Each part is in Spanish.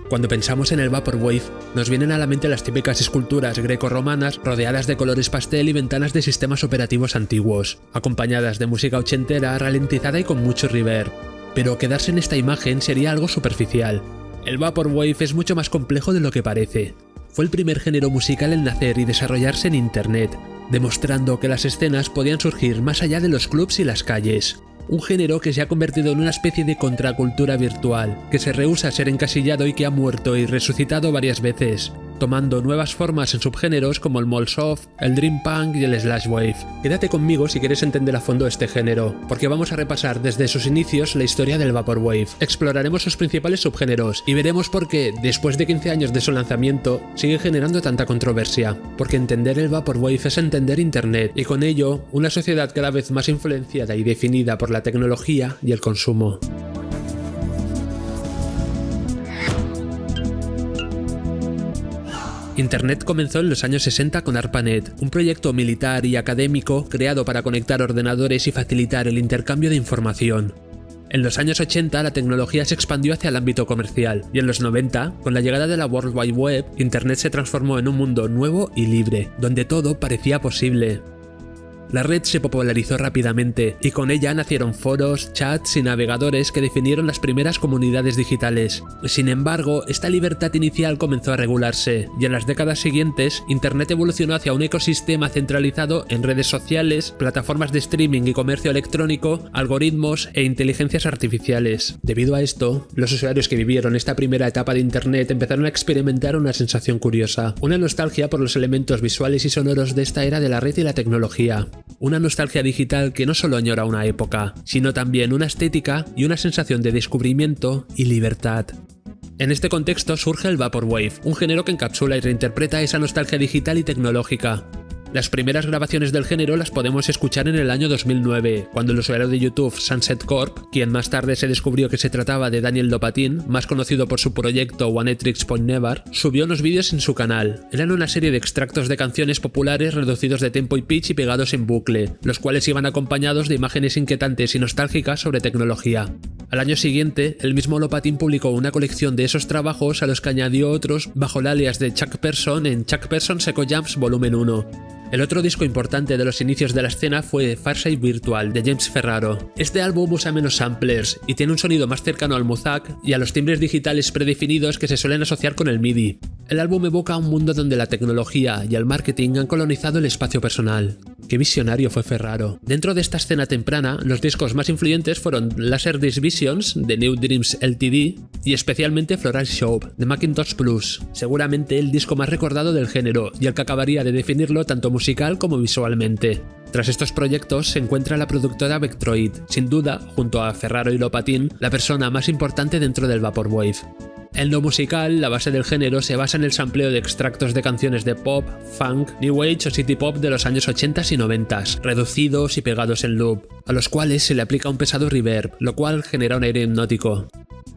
Cuando pensamos en el Vaporwave, nos vienen a la mente las típicas esculturas greco-romanas rodeadas de colores pastel y ventanas de sistemas operativos antiguos, acompañadas de música ochentera ralentizada y con mucho reverb. Pero quedarse en esta imagen sería algo superficial. El Vaporwave es mucho más complejo de lo que parece. Fue el primer género musical en nacer y desarrollarse en Internet, demostrando que las escenas podían surgir más allá de los clubs y las calles. Un género que se ha convertido en una especie de contracultura virtual, que se rehúsa a ser encasillado y que ha muerto y resucitado varias veces, tomando nuevas formas en subgéneros como el Molsoft, el Dream Punk y el Slashwave. Quédate conmigo si quieres entender a fondo este género, porque vamos a repasar desde sus inicios la historia del Vaporwave, exploraremos sus principales subgéneros y veremos por qué, después de 15 años de su lanzamiento, sigue generando tanta controversia. Porque entender el Vaporwave es entender Internet, y con ello, una sociedad cada vez más influenciada y definida por la tecnología y el consumo. Internet comenzó en los años 60 con ARPANET, un proyecto militar y académico creado para conectar ordenadores y facilitar el intercambio de información. En los años 80 la tecnología se expandió hacia el ámbito comercial, y en los 90, con la llegada de la World Wide Web, Internet se transformó en un mundo nuevo y libre, donde todo parecía posible. La red se popularizó rápidamente, y con ella nacieron foros, chats y navegadores que definieron las primeras comunidades digitales. Sin embargo, esta libertad inicial comenzó a regularse, y en las décadas siguientes, Internet evolucionó hacia un ecosistema centralizado en redes sociales, plataformas de streaming y comercio electrónico, algoritmos e inteligencias artificiales. Debido a esto, los usuarios que vivieron esta primera etapa de Internet empezaron a experimentar una sensación curiosa, una nostalgia por los elementos visuales y sonoros de esta era de la red y la tecnología. Una nostalgia digital que no solo añora una época, sino también una estética y una sensación de descubrimiento y libertad. En este contexto surge el Vaporwave, un género que encapsula y reinterpreta esa nostalgia digital y tecnológica. Las primeras grabaciones del género las podemos escuchar en el año 2009, cuando el usuario de YouTube Sunset Corp, quien más tarde se descubrió que se trataba de Daniel Lopatin, más conocido por su proyecto Onetrix Point Never, subió unos vídeos en su canal. Eran una serie de extractos de canciones populares reducidos de tempo y pitch y pegados en bucle, los cuales iban acompañados de imágenes inquietantes y nostálgicas sobre tecnología. Al año siguiente, el mismo Lopatin publicó una colección de esos trabajos a los que añadió otros bajo el alias de Chuck Person en Chuck Person's Echo Jams Volumen 1. El otro disco importante de los inicios de la escena fue Farside Virtual, de James Ferraro. Este álbum usa menos samplers y tiene un sonido más cercano al Muzak y a los timbres digitales predefinidos que se suelen asociar con el MIDI. El álbum evoca un mundo donde la tecnología y el marketing han colonizado el espacio personal. ¡Qué visionario fue Ferraro! Dentro de esta escena temprana, los discos más influyentes fueron Laserdisc Visions, de New Dreams Ltd, y especialmente Floral Show, de Macintosh Plus, seguramente el disco más recordado del género y el que acabaría de definirlo tanto musical como visualmente. Tras estos proyectos se encuentra la productora Vectroid, sin duda, junto a Ferraro y Lopatin, la persona más importante dentro del Vaporwave. En lo musical, la base del género se basa en el sampleo de extractos de canciones de pop, funk, new age o city pop de los años 80 y 90, reducidos y pegados en loop, a los cuales se le aplica un pesado reverb, lo cual genera un aire hipnótico.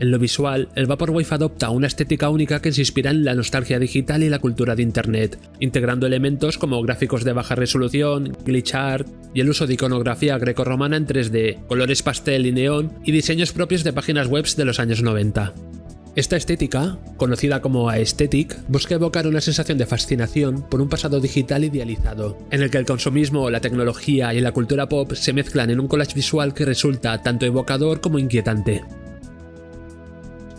En lo visual, el Vaporwave adopta una estética única que se inspira en la nostalgia digital y la cultura de Internet, integrando elementos como gráficos de baja resolución, glitch art y el uso de iconografía grecorromana en 3D, colores pastel y neón y diseños propios de páginas web de los años 90. Esta estética, conocida como aesthetic, busca evocar una sensación de fascinación por un pasado digital idealizado, en el que el consumismo, la tecnología y la cultura pop se mezclan en un collage visual que resulta tanto evocador como inquietante.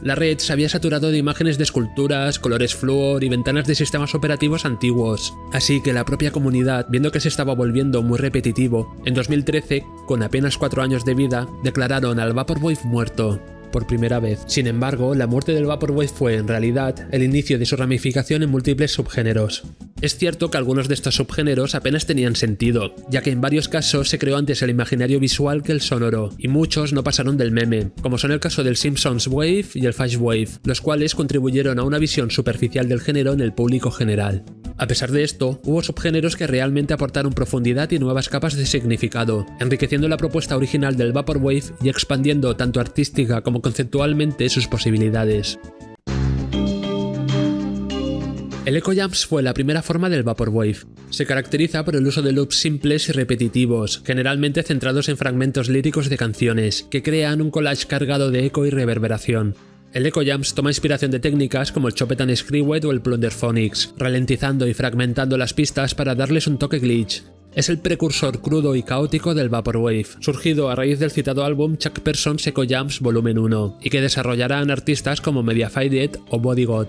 La red se había saturado de imágenes de esculturas, colores flúor y ventanas de sistemas operativos antiguos, así que la propia comunidad, viendo que se estaba volviendo muy repetitivo, en 2013, con apenas 4 años de vida, declararon al Vaporwave muerto. Por primera vez. Sin embargo, la muerte del Vaporwave fue, en realidad, el inicio de su ramificación en múltiples subgéneros. Es cierto que algunos de estos subgéneros apenas tenían sentido, ya que en varios casos se creó antes el imaginario visual que el sonoro, y muchos no pasaron del meme, como son el caso del Simpsons Wave y el Flash Wave, los cuales contribuyeron a una visión superficial del género en el público general. A pesar de esto, hubo subgéneros que realmente aportaron profundidad y nuevas capas de significado, enriqueciendo la propuesta original del Vaporwave y expandiendo tanto artística como conceptualmente sus posibilidades. El Echo Jams fue la primera forma del Vaporwave. Se caracteriza por el uso de loops simples y repetitivos, generalmente centrados en fragmentos líricos de canciones, que crean un collage cargado de eco y reverberación. El Echo Jams toma inspiración de técnicas como el Chopet and Screwed o el Plunderphonics, ralentizando y fragmentando las pistas para darles un toque glitch. Es el precursor crudo y caótico del Vaporwave, surgido a raíz del citado álbum Chuck Person's Echo Jams Volumen 1, y que desarrollarán artistas como Mediafaded o Body God.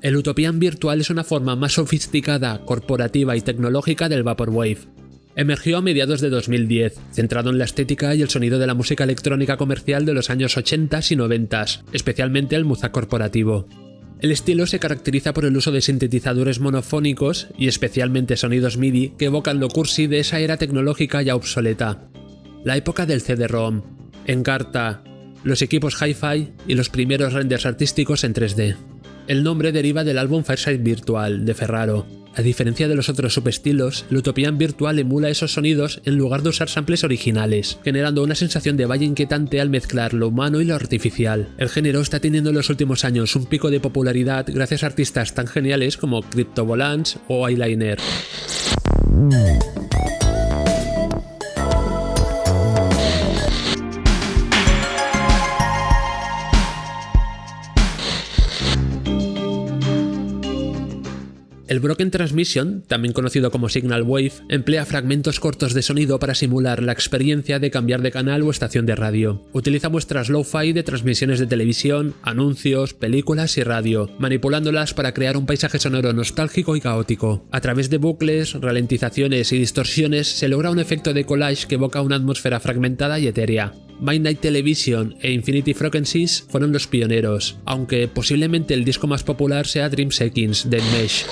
El Utopian virtual es una forma más sofisticada, corporativa y tecnológica del Vaporwave. Emergió a mediados de 2010, centrado en la estética y el sonido de la música electrónica comercial de los años 80 y 90, especialmente el muzak corporativo. El estilo se caracteriza por el uso de sintetizadores monofónicos y especialmente sonidos MIDI que evocan lo cursi de esa era tecnológica ya obsoleta. La época del CD-ROM, Encarta, los equipos hi-fi y los primeros renders artísticos en 3D. El nombre deriva del álbum Fireside Virtual, de Ferraro. A diferencia de los otros subestilos, el Utopian virtual emula esos sonidos en lugar de usar samples originales, generando una sensación de valle inquietante al mezclar lo humano y lo artificial. El género está teniendo en los últimos años un pico de popularidad gracias a artistas tan geniales como Cryptovolans o Eyeliner. El Broken Transmission, también conocido como Signal Wave, emplea fragmentos cortos de sonido para simular la experiencia de cambiar de canal o estación de radio. Utiliza muestras lo-fi de transmisiones de televisión, anuncios, películas y radio, manipulándolas para crear un paisaje sonoro nostálgico y caótico. A través de bucles, ralentizaciones y distorsiones se logra un efecto de collage que evoca una atmósfera fragmentada y etérea. Midnight Television e Infinity Frequencies fueron los pioneros, aunque posiblemente el disco más popular sea Dream Seconds de Mesh.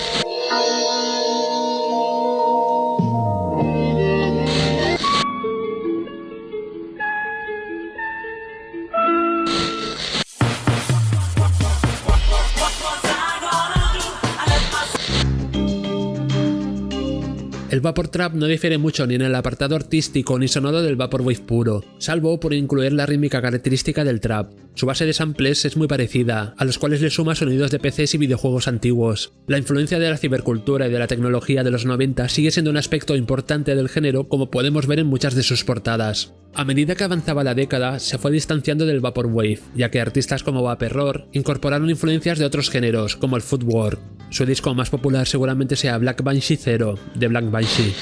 El Vapor Trap no difiere mucho ni en el apartado artístico ni sonoro del Vaporwave puro, salvo por incluir la rítmica característica del trap. Su base de samples es muy parecida, a los cuales le suma sonidos de PCs y videojuegos antiguos. La influencia de la cibercultura y de la tecnología de los 90 sigue siendo un aspecto importante del género, como podemos ver en muchas de sus portadas. A medida que avanzaba la década, se fue distanciando del Vaporwave, ya que artistas como Vaporror incorporaron influencias de otros géneros, como el footwork. Su disco más popular seguramente sea Black Banshee Zero, de Black Banshee.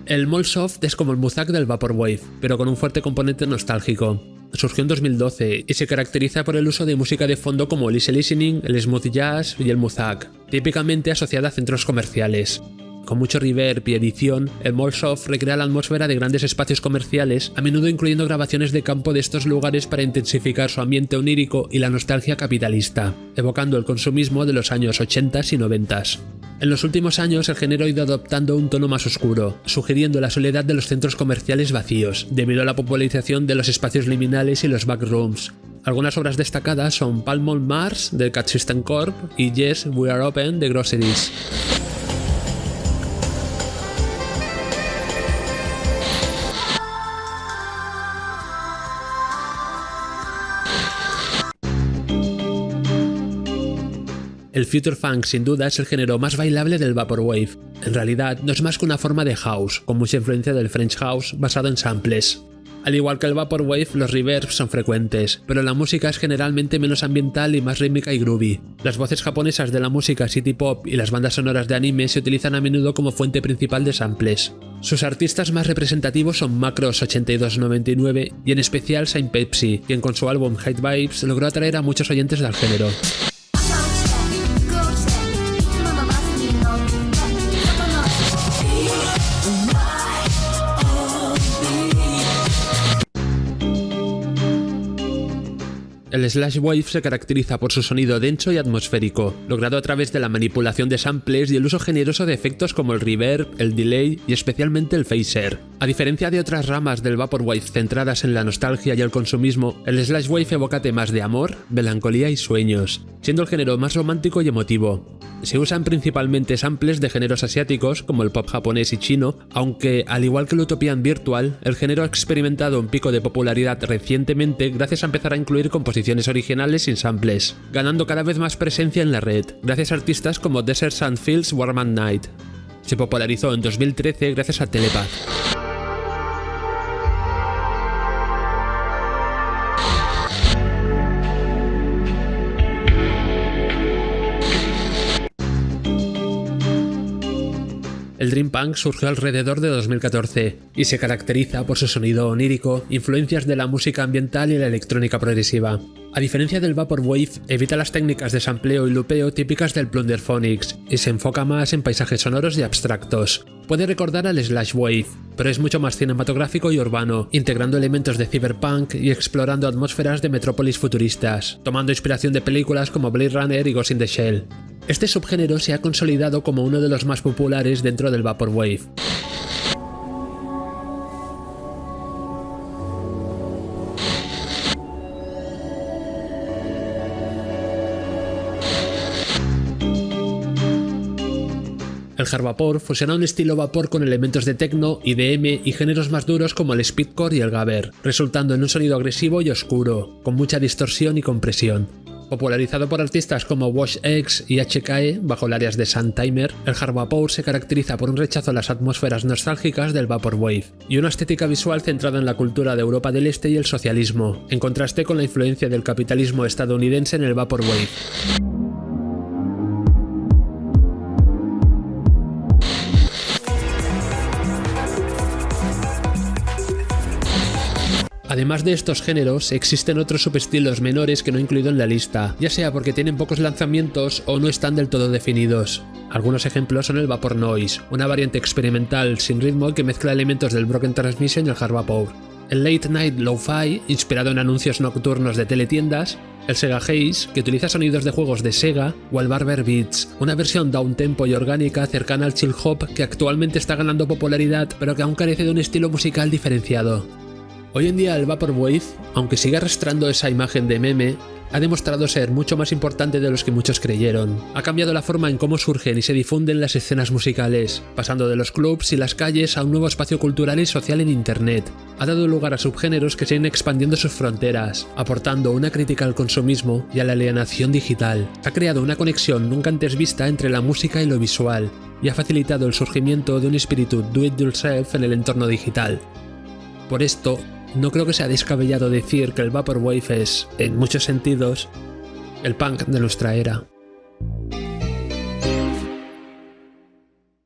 El Molsoft es como el muzak del Vaporwave, pero con un fuerte componente nostálgico. Surgió en 2012 y se caracteriza por el uso de música de fondo como el easy listening, el smooth jazz y el muzak, típicamente asociada a centros comerciales. Con mucho reverb y edición, el Molsoft recrea la atmósfera de grandes espacios comerciales, a menudo incluyendo grabaciones de campo de estos lugares para intensificar su ambiente onírico y la nostalgia capitalista, evocando el consumismo de los años 80 y 90. En los últimos años el género ha ido adoptando un tono más oscuro, sugiriendo la soledad de los centros comerciales vacíos, debido a la popularización de los espacios liminales y los backrooms. Algunas obras destacadas son Pall Mall Mars de Cat System Corp y Yes, We Are Open de Groceries. El Future Funk sin duda es el género más bailable del Vaporwave. En realidad no es más que una forma de house, con mucha influencia del French House basado en samples. Al igual que el Vaporwave, los reverbs son frecuentes, pero la música es generalmente menos ambiental y más rítmica y groovy. Las voces japonesas de la música city pop y las bandas sonoras de anime se utilizan a menudo como fuente principal de samples. Sus artistas más representativos son Macros 8299 y en especial Saint Pepsi, quien con su álbum Hate Vibes logró atraer a muchos oyentes del género. El slash wave se caracteriza por su sonido denso y atmosférico, logrado a través de la manipulación de samples y el uso generoso de efectos como el reverb, el delay y especialmente el phaser. A diferencia de otras ramas del vaporwave centradas en la nostalgia y el consumismo, el slash wave evoca temas de amor, melancolía y sueños, siendo el género más romántico y emotivo. Se usan principalmente samples de géneros asiáticos como el pop japonés y chino, aunque al igual que el Utopian Virtual, el género ha experimentado un pico de popularidad recientemente gracias a empezar a incluir composiciones originales sin samples, ganando cada vez más presencia en la red, gracias a artistas como Desert Sun Fields Warm at Night. Se popularizó en 2013 gracias a Telepath. El Dream Punk surgió alrededor de 2014 y se caracteriza por su sonido onírico, influencias de la música ambiental y la electrónica progresiva. A diferencia del Vaporwave, evita las técnicas de sampleo y lupeo típicas del Plunderphonics y se enfoca más en paisajes sonoros y abstractos. Puede recordar al Slash Wave, pero es mucho más cinematográfico y urbano, integrando elementos de cyberpunk y explorando atmósferas de metrópolis futuristas, tomando inspiración de películas como Blade Runner y Ghost in the Shell. Este subgénero se ha consolidado como uno de los más populares dentro del Vaporwave. El hardvapor fusiona un estilo vapor con elementos de techno, IDM y géneros más duros como el speedcore y el gabber, resultando en un sonido agresivo y oscuro, con mucha distorsión y compresión. Popularizado por artistas como Wash X y HKE bajo el alias de Suntimer, el hardvapor se caracteriza por un rechazo a las atmósferas nostálgicas del vaporwave y una estética visual centrada en la cultura de Europa del Este y el socialismo, en contraste con la influencia del capitalismo estadounidense en el vaporwave. Además de estos géneros, existen otros subestilos menores que no he incluido en la lista, ya sea porque tienen pocos lanzamientos o no están del todo definidos. Algunos ejemplos son el Vapor Noise, una variante experimental sin ritmo que mezcla elementos del Broken Transmission y el hardvapor. El Late Night Lo-Fi, inspirado en anuncios nocturnos de teletiendas, el Sega Haze, que utiliza sonidos de juegos de Sega, o el Barber Beats, una versión downtempo y orgánica cercana al chill hop que actualmente está ganando popularidad pero que aún carece de un estilo musical diferenciado. Hoy en día el Vaporwave, aunque sigue arrastrando esa imagen de meme, ha demostrado ser mucho más importante de los que muchos creyeron. Ha cambiado la forma en cómo surgen y se difunden las escenas musicales, pasando de los clubs y las calles a un nuevo espacio cultural y social en internet. Ha dado lugar a subgéneros que siguen expandiendo sus fronteras, aportando una crítica al consumismo y a la alienación digital. Ha creado una conexión nunca antes vista entre la música y lo visual, y ha facilitado el surgimiento de un espíritu do it yourself en el entorno digital. Por esto, no creo que sea descabellado decir que el Vaporwave es, en muchos sentidos, el punk de nuestra era.